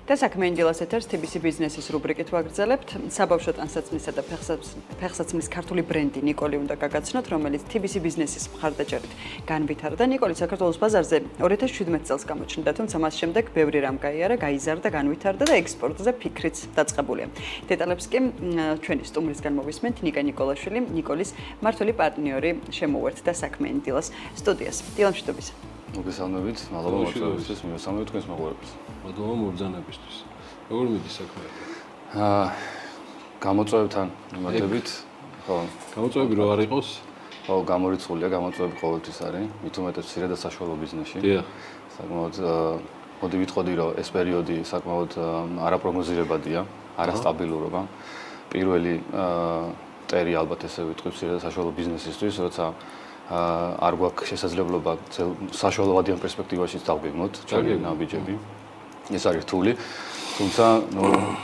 და საქმე ინდილას ეთერს TBC ბიზნესის რუბრიკით ვაგრძელებთ. საბავშვო ტანსაცმლისა და ფეხსაცმლის ქართული ბრენდი ნიკოლი უნდა გაგაცნოთ, რომელიც TBC ბიზნესის მხარდაჭერით განვითარდა. ნიკოლი საქართველოს ბაზარზე 2017 წელს გამოჩნდა, თუმცა მას შემდეგ ბევრი რამ გაიარა, გაიზარდა, განვითარდა და ექსპორტზე ფიქრიც დაწყებულია. დეტალებს კი ჩვენი სტუმრისგან მოვისმენთ ნიკა ნიკოლაშვილი, ნიკოლის მმართველი პარტნიორი შემოვერთდა საქმე ინდილას სტუდიას. დილამშვიდობის. მოგესალმებით, მადლობა მოწვევისთვის, მივესალმებით თქვენს მოყვარებს. მადლობა მობრძანებისთვის. როგორ მიდის საქმე? გამოწვევებთან მიმართებით, ხო. გამოწვევები რო არ იყოს? ხო, გამორიცხულია, გამოწვევები ყოველთვის არის, მით უმეტეს მცირე და საშუალო ბიზნესში. დიახ. საკმაოდ მოდი ვიტყოდი, რომ ეს პერიოდი საკმაოდ არაპროგნოზირებადია, არასტაბილურობა. პირველი ტერი ალბათ ესე ვიტყვი მცირე და საშუალო ბიზნესისთვის, როცა არ გვაქვს შესაძლებლობა საშუალოვადიან პერსპექტივაში დავგეგმოთ ჩვენი ნაბიჯები. ეს არის რთული. თუმცა,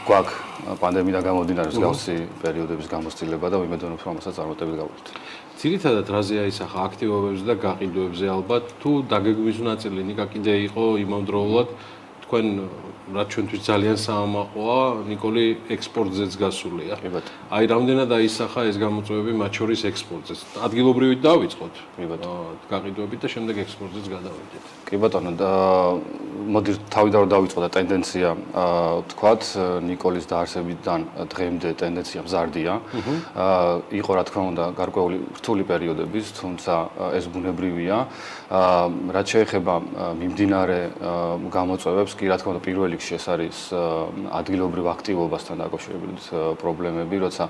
გვაქვს პანდემიიდან გამომდინარე მსგავსი პერიოდების გამოცდილება და ვიმედოვნებ, რომ ამასაც წარმატებით გავუშვით. ძირითადად რაზე აისახა აქტივობებზე და გაყიდვებზე ალბათ თუ დაგეგმვის ნაწილი ნიკა კიდე იყო იმავდროულად თქვენ რაც ჩვენთვის ძალიან საამაყოა, ნიკოლი ექსპორტზეც გასულია. აი რამდენად აისახა ეს გამოწვევები მათ შორის ექსპორტზეც. ადგილობრივით დავიწყოთ. გაყიდვებით და შემდეგ ექსპორტზეც გადავიდეთ. კი ბატონო, მოდი თავიდან დავიწყო და ტენდენცია ვთქვათ, ნიკოლის დაარსებიდან დღემდე ტენდენცია მზარდია. იყო რა თქმა უნდა გარკვეული რთული პერიოდების, თუმცა ეს ბუნებრივია. რაც შეეხება მიმდინარე გამოწვევებს, კი რა თქმა უნდა პირველ რიგში ეს არის ადგილობრივ აქტივობასთან დაკავშირებით პრობლემები, როცა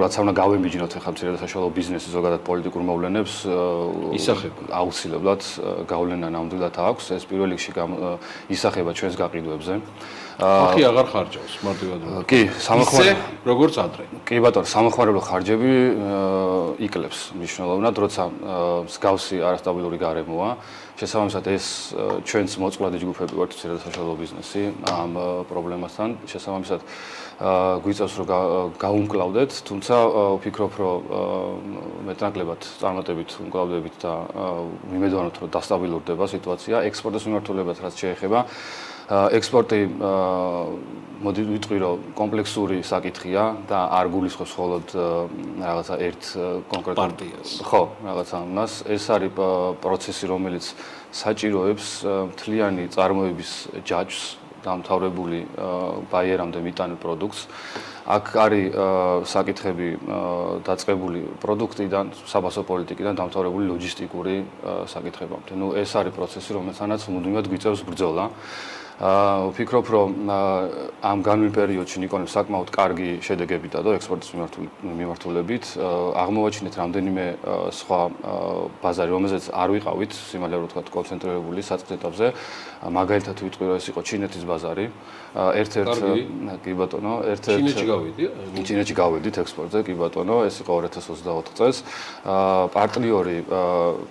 რაც უნდა გავემიჯნოთ ახლა მცირე და საშუალო ბიზნესის ზოგადად პოლიტიკურ მოვლენებს ისახება აუცილებლად გავლენა ნამდვილად აქვს. ეს პირველ რიგში ისახება ჩვენს გაყიდვებზე. ხალხი აღარ ხარჯავს მარტივად. კი, სამხმარო როგორც ადრე. კი ბატონო, სამხმარო ხარჯები იკლებს მნიშვნელოვნად, როცა მსგავსი არასტაბილური გარემოა. შესაბამისად ეს ჩვენს მოწყვლადი ჯგუფები ვართ მცირე და საშუალო ბიზნესი ამ პრობლემასთან. შესაბამისად გვიწევს რომ გავუმკლავდეთ, თუმცა ვფიქრობ რომ მეტნაკლებად წარმატებით უმკლავდებით და ვიმედოვნებთ რომ დასტაბილურდება სიტუაცია. ექსპორტის მიმართულებაც რაც შეეხება ექსპორტი მოდი ვიტყვი რომ კომპლექსური საკითხია და არ გულისხმობს მხოლოდ რაღაცა ერთ კონკრეტულ პარტიას. ხო, რაღაცა მას ეს არის პროცესი, რომელიც საჭიროებს მთლიანი წარმოების ჯაჭვს დამთავრებული ბაიერამდე მიტანილ პროდუქტს. აქ არის საკითხები დაწყებული პროდუქტიდან, საბაზო პოლიტიკიდან დამთავრებული ლოჯისტიკური საკითხებამდე. ეს არის პროცესი, რომელთანაც მუდმივად გვიწევს ბრძოლა. ვფიქრობ, რომ ამ განვლილ პერიოდში ნიკოლემ საკმაოდ კარგი შედეგები დადო ექსპორტის მიმართულებით. აღმოვაჩინეთ რამდენიმე სხვა ბაზარი, რომელზეც არ ვიყავით, სიმართლე რომ ვთქვათ, კონცენტრირებული საწყის ეტაპზე. მაგალითად ვიტყვი, რომ ეს იყო ჩინეთის ბაზარი. კი ბატონო, ჩინეთში გავიდი? ჩინეთში გავედით ექსპორტზე, კი ბატონო, ეს იყო 2024 წელს.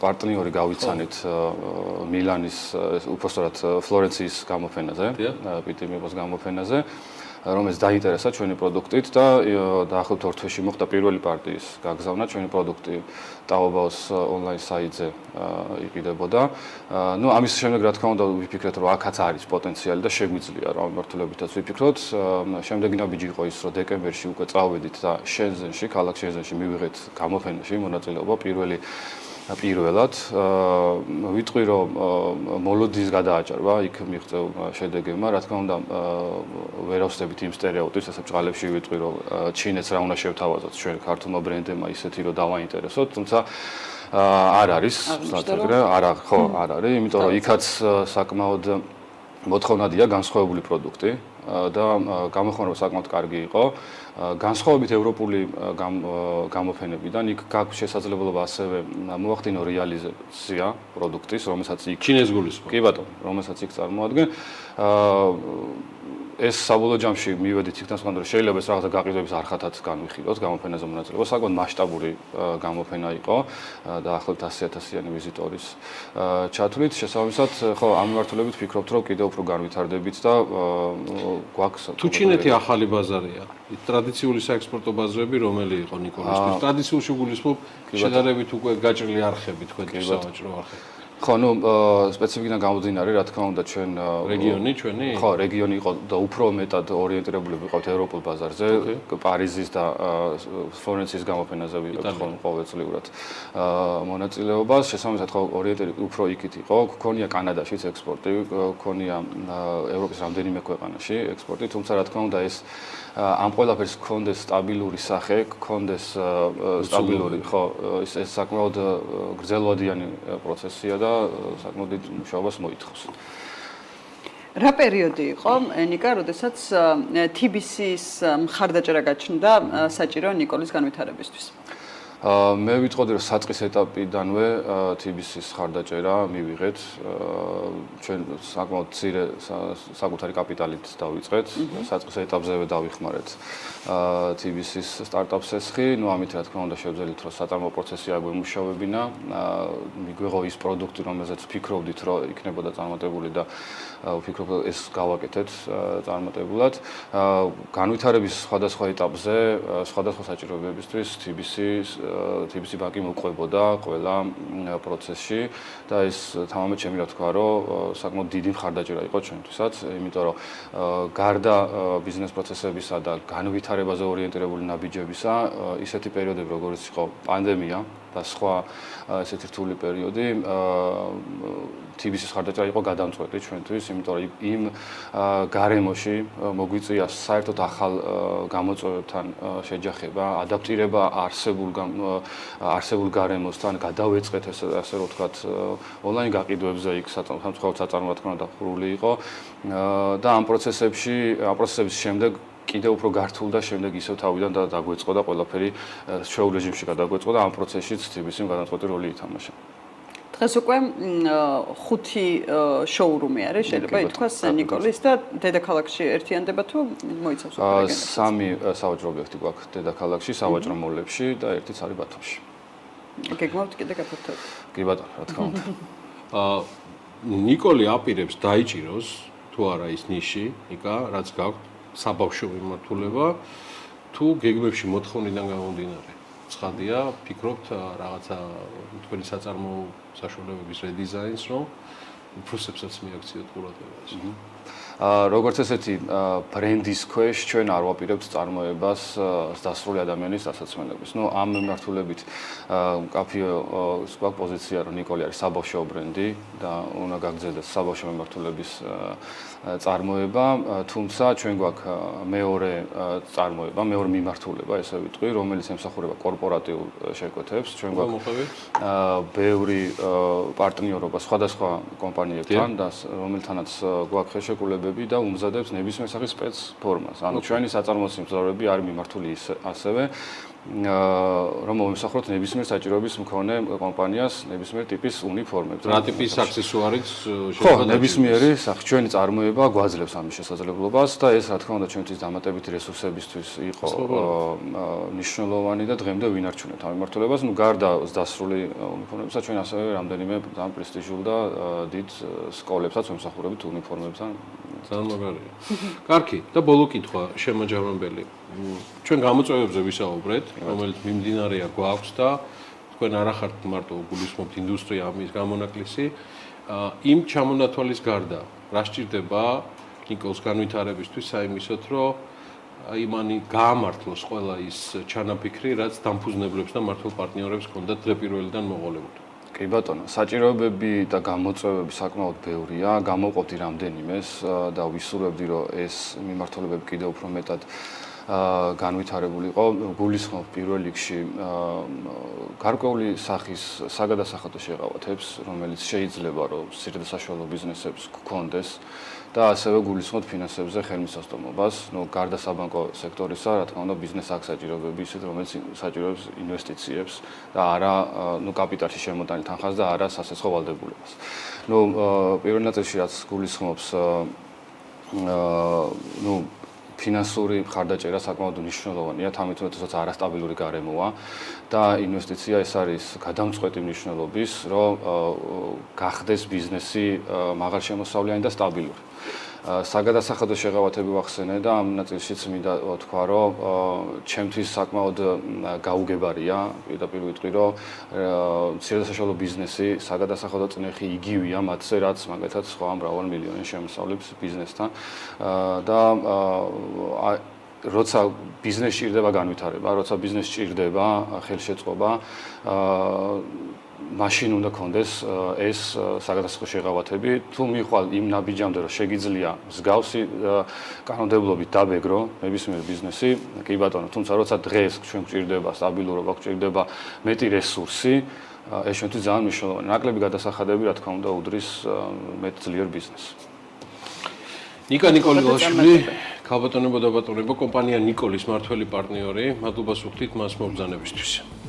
პარტნიორი გავიცანით მილანის, უпростоრად ფლორენციის გამოფენაზე, პიტიმიბოს გამოფენაზე, რომელიც დაინტერესა ჩვენი პროდუქტით და დაახლოებით 2 თვეში მოხდა პირველი პარტიის გაგზავნა. ჩვენი პროდუქტი ტაობაოს ონლაინ საიტზე იყიდებოდა. ამის შემდეგ რა თქმა უნდა ვიფიქრეთ, რომ აქაც არის პოტენციალი და შეგვიძლია რა მიმართულებითაც ვიფიქროთ. შემდეგი ნაბიჯი იყო ის, რომ დეკემბერში უკვე წავედით და შენზენში, ქალაქ შენზენში მივიღეთ გამოფენაში მონაწილეობა პირველად. ვიტყვი, რომ მოლოდის გადააჭარბა იქ მიღწეულ შედეგებმა. რა თქმა უნდა ვერ ავსდებით იმ სტერეოტიპს, ასე ბჭყალებში ვიტყვი, რომ ჩინეთს რა უნდა შევთავაზოთ ჩვენ ქართულმა ბრენდებმა ისეთი, რომ დავაინტერესოთ, თუმცა არ არის, არ არის, იმიტომ რომ იქაც საკმაოდ მოთხოვნადია განსხვავებული პროდუქტი და გამოხმაურება საკმაოდ კარგი იყო. განსხვავებით ევროპული გამოფენებიდან იქ გაქვს შესაძლებლობა ასევე მოახდინო რეალიზაცია პროდუქტის, რომელსაც იქ ჩინეთს გულისხმობ. კი ბატონო, რომელსაც იქ წარმოადგენ. ეს საბოლოო ჯამში მივედით იქთან სქანდრო შეიძლება ეს რაღაცა გაყიდვების არხათაც განვიხილოთ გამოფენაზე მონაწილეობა. საკმაოდ მასშტაბური გამოფენა იყო და ახლობთ 100,000-იანი ვიზიტორის ჩათვლით. შესაბამისად, ხო, ამ მიმართულებით ვფიქრობთ, რომ კიდევ უფრო განვითარდებით და გვაქვს თუ ჩინეთი ახალი ბაზარია, ტრადიციული საექსპორტო ბაზრები რომელი იყო ნიკოლისთვის? ტრადიციულში გულისხმობ შედარებით უკვე გაჭრილი არხები თქვენი სავაჭრო არხები. ხო, ну, სპეციფიკიდან გამომდინარე, რა თქმა უნდა, ჩვენ რეგიონი ჩვენი? ხო, რეგიონი იყო და უფრო მეტად ორიენტირებული ვიყავთ ევროპულ ბაზარზე, პარიზის და ფლორენციის გამოფენაზე ვიყავთ ყოველწლიურად მონაწილეობას. შესაბამისად, ხო, ორიენტირი უფრო იქით იყო. გქონია კანადაშიც ექსპორტი, გქონია ევროპის რამდენიმე ქვეყანაში ექსპორტი, თუმცა რა თქმა უნდა ეს ამ ყველაფერს გქონდეს სტაბილური სახე, გქონდეს სტაბილური, ხო, ეს საკმაოდ გრძელვადიანი პროცესია და საკმაოდ დიდ მუშაობას მოითხოვს. რა პერიოდი იყო, ნიკა, როდესაც TBC-ის მხარდაჭერა გაჩნდა საჭირო ნიკოლის განვითარებისთვის? მე ვიტყოდი, რომ საწყის ეტაპიდანვე TBC-ის მხარდაჭერა მივიღეთ. ჩვენ საკმაოდ მცირე საკუთარი კაპიტალით დავიწყეთ. საწყის ეტაპზევე დავიხმარეთ TBC-ის სტარტაპ სესხი. ნუ ამით რა თქმა უნდა შევძელით, რომ საწარმოო პროცესი აგვემუშავებინა. მიგვეღო ის პროდუქტი, რომელზეც ვფიქრობდით, რომ იქნებოდა წარმატებული და ვფიქრობ, ეს გავაკეთეთ წარმატებულად. განვითარების სხვადასხვა ეტაპზე, სხვადასხვა საჭიროებებისთვის TBC ბანკი მოყვებოდა ყველა პროცესში და ეს თამამად შემიძლია თქვა, რომ საკმაოდ დიდი მხარდაჭერა იყო ჩვენთვისაც, იმიტომ რომ გარდა ბიზნეს პროცესებისა და განვითარებაზე ორიენტირებული ნაბიჯებისა, ისეთი პერიოდები, როგორც იყო პანდემია და სხვა ესეთი რთული პერიოდი, TBC-ის მხარდაჭერა იყო გადამწყვეტი ჩვენთვის, იმიტომ რომ იმ გარემოში მოგვიწია საერთოდ ახალ გამოწვევებთან შეჯახება, ადაპტირება არსებულ გარემოსთან, გადავეწყეთ ასე რომ ვთქვათ, ონლაინ გაყიდვებზე იქ სამწუხაროდ საწარმოო თქმა უნდა დახურული იყო და ამ პროცესების შემდეგ კიდევ უფრო გართულდა შემდეგ ისევ თავიდან და დაგვეწყო და ყველაფერი შეულ რეჟიმში გადაგვეწყო და ამ პროცესშიც TBC-მ განაცხადი როლი ითამაშა. დღეს უკვე 5 შოურუმი არის, შეიძლება ითქვას ნიკოლის და დედაქალაქში ერთიანდება თუ მოიცავს უკვე რეგიონებს? 3 სავაჭრო ობიექტი გვაქვს დედაქალაქში, სავაჭრო მოლებში და ერთიც არის ბათუმში. გეგმავთ კიდე გაფართოება? კი ბატონო, რა თქმა უნდა. ნიკოლი აპირებს დაიჭიროს თუ არა ის ნიში, ნიკა, რაც გაქვთ საბავშვო მიმართულება, თუ გეგმებში მოთხოვნიდან გამომდინარე. ცხადია, ფიქრობთ რაღაცა თქვენი საწარმოო საშუალებების რედიზაინს, რომ უფროსებსაც მიაქციოთ ყურადღებას. როგორც ესეთი ბრენდის ქვეშ ჩვენ არ ვაპირებთ წარმოებას დასრული ადამიანის დასაცმელების. ნუ ამ მიმართულებით კაფეო სხვა პოზიცია რომ ნიკოლი არის საბავშვო ბრენდი და უნდა გაგრძელდეს საბავშვო მიმართულების წარმოება, თუმცა ჩვენ გვაქვს მეორე წარმოება, მეორე მიმართულება, ესე ვიტყვი, რომელიც ემსახურება კორპორატიულ შეკვეთებს. ჩვენ გვაქვს ბევრი პარტნიორობა სხვადასხვა კომპანიებთან და რომელთანაც გვაქვს ხელშეკრულებები და უმზადებს ნებისმიერ სახის სპეც ფორმას. ანუ ჩვენი საწარმოო სიმძლავრეები არის მიმართული ასევე რომ მომსახუროთ ნებისმიერ საჭიროების მქონე კომპანიას ნებისმიერ ტიპის უნიფორმებს. რა ტიპის აქსესუარიც შეიძლება ნებისმიერი ჩვენი წარმოება გვაძლევს ამის შესაძლებლობას და ეს რა თქმა უნდა ჩვენთვის დამატებითი რესურსებისთვის იყო მნიშვნელოვანი და დღემდე ვინარჩუნებთ ამ მიმართულებას. ნუ გარდა დასრული უნიფორმებისა ჩვენ ასევე რამდენიმე ძალიან პრესტიჟულ და დიდ სკოლებსაც ვემსახურებით უნიფორმებთან. ძალიან მაგარია. კარგი, და ბოლო კითხვა შემაჯამებელი. ჩვენ გამოწვევებზე ვისაუბრეთ, რომელიც მიმდინარეა გვაქვს და თქვენ არ ახართ მარტო გულისხმობთ ინდუსტრია ამის გამონაკლისი. იმ ჩამონათვალის გარდა, რა სჭირდება ნიკოლს განვითარებისთვის საიმისოთ, რომ იმანი გაამართლოს ყველა ის ჩანაფიქრი, რაც დამფუძნებლებს და მართლ პარტნიორებს ჰქონდათ დღე პირველიდან მოყოლებული. კი ბატონო, საჭიროებები და გამოწვევები საკმაოდ ბევრია, გამოვყოფდი რამდენიმეს და ვისურვებდი, რომ ეს მიმართულებები კიდევ უფრო მეტად განვითარებული იყო. გულისხმობ პირველ რიგში გარკვეული სახის საგადასახადო შეღავათებს, რომელიც შეიძლება რომ საშუალო ბიზნესებს გქონდეს და ასევე გულისხმობ ფინანსებზე ხელმისაწვდომობას. ნუ გარდა საბანკო სექტორისა, რა თქმა უნდა, ბიზნეს აქვს საჭიროებები ისეთ, რომელიც საჭიროებს ინვესტიციებს და არა ნუ კაპიტალში შემოტანილ თანხას და არა სასესხო ვალდებულებას. ნუ პირველ ნაწილში რაც გულისხმობს ნუ ფინანსური მხარდაჭერა საკმაოდ მნიშვნელოვანია, თამით როდესაც არასტაბილური გარემოა და ინვესტიცია ეს არის გადამწყვეტი მნიშვნელობის, რომ გახდეს ბიზნესი მაღალშემოსავლიანი და სტაბილური. საგადასახადო შეღავათები ვახსენე და ამ ნაწილშიც მინდა თქვა, რომ ჩემთვის საკმაოდ გაუგებარია, პირდაპირ ვიტყვი, რომ მცირედასაშუალო ბიზნესი საგადასახადო წნეხი იგივეა მათზე, რაც მაგალითად სხვა მრავალ მილიონი შემოსავლების ბიზნესთან და როცა ბიზნესში ჭირდება განვითარება, როცა ბიზნესში ჭირდება ხელშეწყობა, მაშინ უნდა კონდეს ეს საგადასახადო შეღავათები. თუ მიხვალ იმ ნაბიჯამდე, რომ შეგიძლია მსგავსი კანონმდებლობით დაბეგრო ნებისმიერ ბიზნესი, კი ბატონო, თუმცა როცა დღეს ჩვენ გვჭირდება სტაბილურობა, გვჭირდება მეტი რესურსი, ეს ჩვენთვის ძალიან მნიშვნელოვანია. ნაკლები გადასახადები, რა თქმა უნდა, უდრის მეტ ძლიერ ბიზნესს. ნიკა ნიკოლაშვილი, ქალბატონებო და ბატონებო, კომპანია ნიკოლის მმართველი პარტნიორი, მადლობას ვუხდით მას მომბრძანებისთვის.